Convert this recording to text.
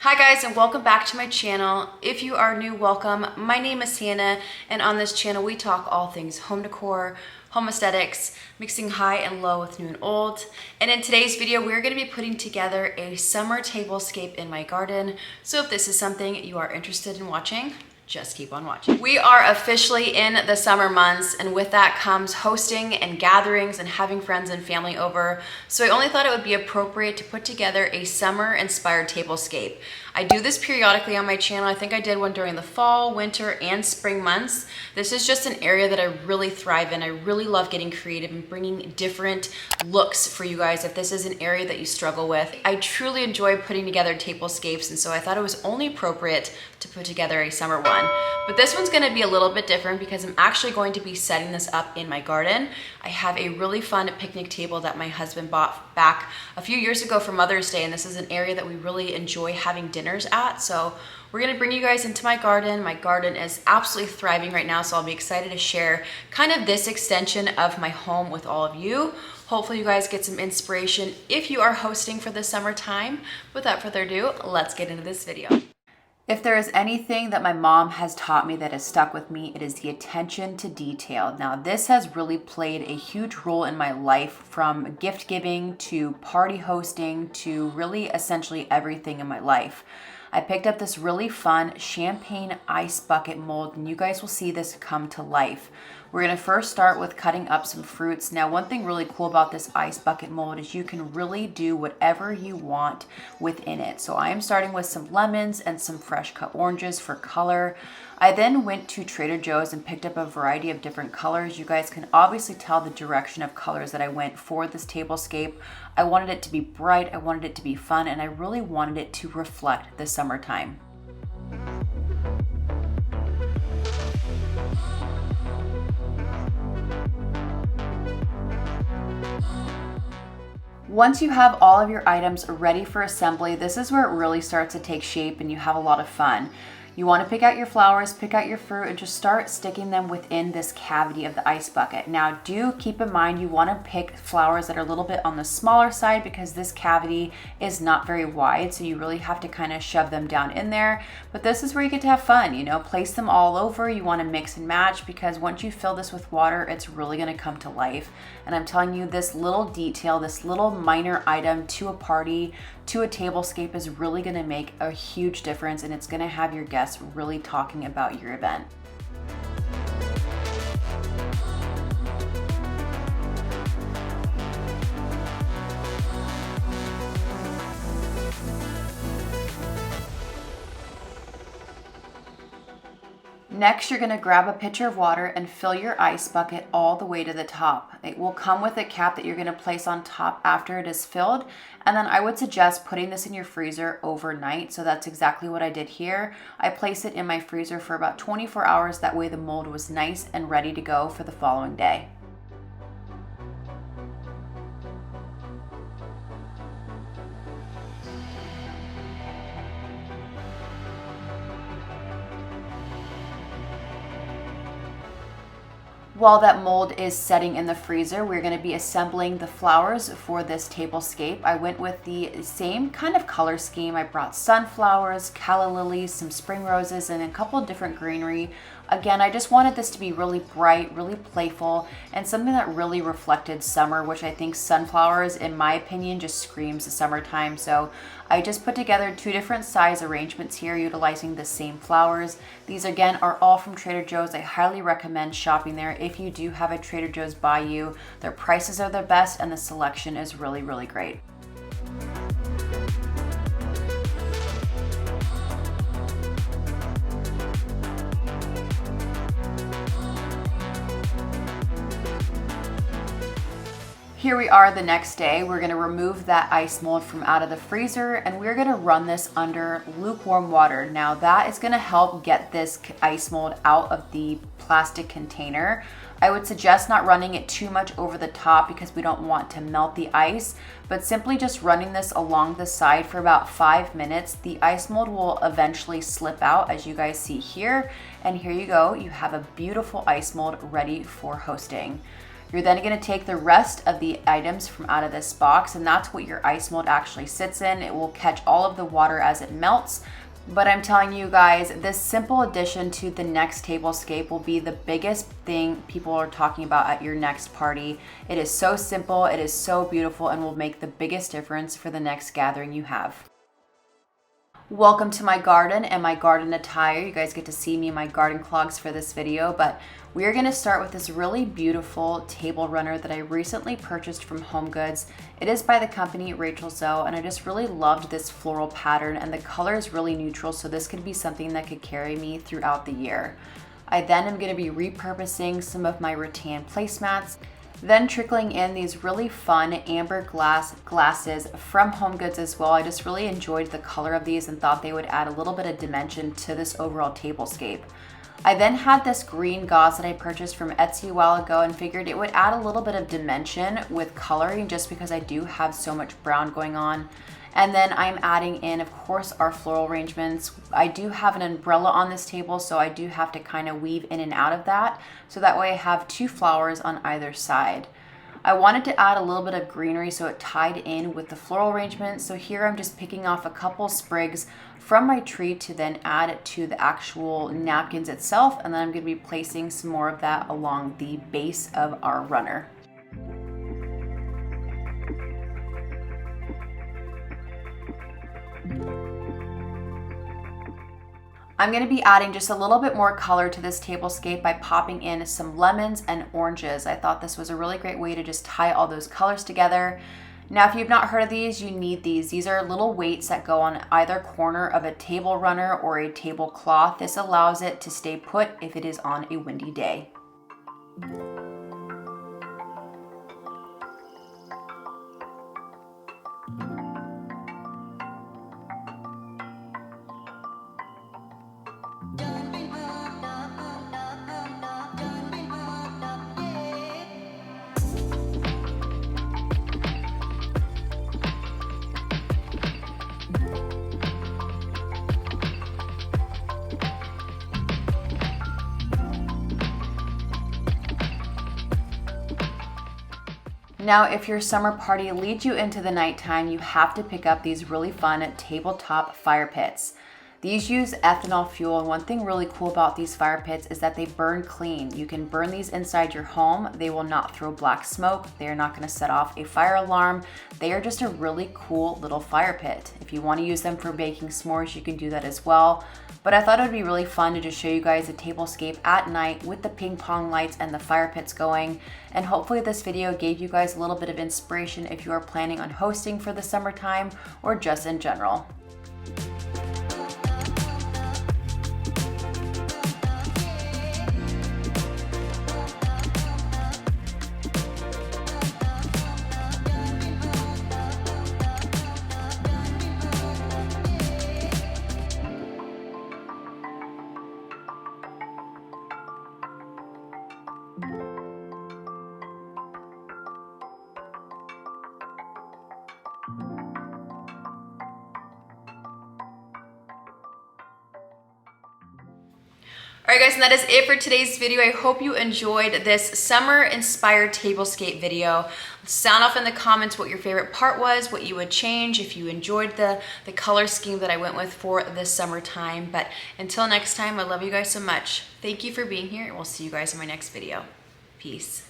Hi guys, and welcome back to my channel. If you are new, welcome. My name is Hannah, and on this channel we talk all things home decor, home aesthetics, mixing high and low with new and old. And in today's video, we're gonna be putting together a summer tablescape in my garden. So if this is something you are interested in watching, just keep on watching. We are officially in the summer months, and with that comes hosting and gatherings and having friends and family over. So I only thought it would be appropriate to put together a summer inspired tablescape. I do this periodically on my channel. I think I did one during the fall, winter, and spring months. This is just an area that I really thrive in. I really love getting creative and bringing different looks for you guys if this is an area that you struggle with. I truly enjoy putting together tablescapes, and so I thought it was only appropriate to put together a summer one. But this one's gonna be a little bit different because I'm actually going to be setting this up in my garden. I have a really fun picnic table that my husband bought back a few years ago for Mother's Day, and this is an area that we really enjoy having dinners at. So we're gonna bring you guys into my garden. My garden is absolutely thriving right now, so I'll be excited to share kind of this extension of my home with all of you. Hopefully you guys get some inspiration if you are hosting for the summertime. Without further ado, let's get into this video. If there is anything that my mom has taught me that has stuck with me, it is the attention to detail. Now, this has really played a huge role in my life, from gift giving to party hosting to really essentially everything in my life. I picked up this really fun champagne ice bucket mold, and you guys will see this come to life. We're gonna first start with cutting up some fruits. Now, one thing really cool about this ice bucket mold is you can really do whatever you want within it. So I am starting with some lemons and some fresh cut oranges for color. I then went to Trader Joe's and picked up a variety of different colors. You guys can obviously tell the direction of colors that I went for this tablescape. I wanted it to be bright, I wanted it to be fun, and I really wanted it to reflect the summertime. Once you have all of your items ready for assembly, this is where it really starts to take shape and you have a lot of fun. You want to pick out your flowers, pick out your fruit, and just start sticking them within this cavity of the ice bucket. Now, do keep in mind you want to pick flowers that are a little bit on the smaller side because this cavity is not very wide, so you really have to kind of shove them down in there. But this is where you get to have fun, you know, place them all over. You want to mix and match because once you fill this with water, it's really going to come to life. And I'm telling you, this little detail, this little minor item to a party, to a tablescape is really going to make a huge difference, and it's going to have your guests really talking about your event. Next, you're going to grab a pitcher of water and fill your ice bucket all the way to the top. It will come with a cap that you're going to place on top after it is filled. And then I would suggest putting this in your freezer overnight. So that's exactly what I did here. I placed it in my freezer for about 24 hours. That way the mold was nice and ready to go for the following day. While that mold is setting in the freezer, we're going to be assembling the flowers for this tablescape. I went with the same kind of color scheme. I brought sunflowers, calla lilies, some spring roses, and a couple of different greenery. Again, I just wanted this to be really bright, really playful, and something that really reflected summer, which I think sunflowers, in my opinion, just screams the summertime. So I just put together two different size arrangements here utilizing the same flowers. These again are all from Trader Joe's. I highly recommend shopping there if you do have a Trader Joe's by you. Their prices are the best and the selection is really, really great. Here we are the next day. We're gonna remove that ice mold from out of the freezer, and we're gonna run this under lukewarm water. Now that is gonna help get this ice mold out of the plastic container. I would suggest not running it too much over the top because we don't want to melt the ice, but simply just running this along the side for about 5 minutes. The ice mold will eventually slip out, as you guys see here. And here you go, you have a beautiful ice mold ready for hosting. You're then going to take the rest of the items from out of this box, and that's what your ice mold actually sits in. It will catch all of the water as it melts. But I'm telling you guys, this simple addition to the next tablescape will be the biggest thing people are talking about at your next party. It is so simple, it is so beautiful, and will make the biggest difference for the next gathering you have. Welcome to my garden and my garden attire. You guys get to see me in my garden clogs for this video, but we are going to start with this really beautiful table runner that I recently purchased from HomeGoods. It is by the company Xoxo, and I just really loved this floral pattern, and the color is really neutral, so this could be something that could carry me throughout the year. I then am going to be repurposing some of my rattan placemats, then trickling in these really fun amber glasses from HomeGoods as well. I just really enjoyed the color of these and thought they would add a little bit of dimension to this overall tablescape. I then had this green gauze that I purchased from Etsy a while ago and figured it would add a little bit of dimension with coloring just because I do have so much brown going on. And then I'm adding in, of course, our floral arrangements. I do have an umbrella on this table, so I do have to kind of weave in and out of that. So that way I have two flowers on either side. I wanted to add a little bit of greenery so it tied in with the floral arrangement. So here I'm just picking off a couple sprigs from my tree to then add it to the actual napkins itself. And then I'm going to be placing some more of that along the base of our runner. I'm going to be adding just a little bit more color to this tablescape by popping in some lemons and oranges. I thought this was a really great way to just tie all those colors together. Now, if you've not heard of these, you need these. These are little weights that go on either corner of a table runner or a tablecloth. This allows it to stay put if it is on a windy day. Now, if your summer party leads you into the nighttime, you have to pick up these really fun tabletop fire pits. These use ethanol fuel, and one thing really cool about these fire pits is that they burn clean. You can burn these inside your home. They will not throw black smoke. They are not going to set off a fire alarm. They are just a really cool little fire pit. If you want to use them for baking s'mores, you can do that as well. But I thought it would be really fun to just show you guys a tablescape at night with the ping pong lights and the fire pits going. And hopefully this video gave you guys a little bit of inspiration if you are planning on hosting for the summertime or just in general. All right guys, and that is it for today's video. I hope you enjoyed this summer inspired tablescape video. Sound off in the comments what your favorite part was, what you would change, if you enjoyed the color scheme that I went with for this summertime. But until next time, I love you guys so much. Thank you for being here, and we'll see you guys in my next video. Peace.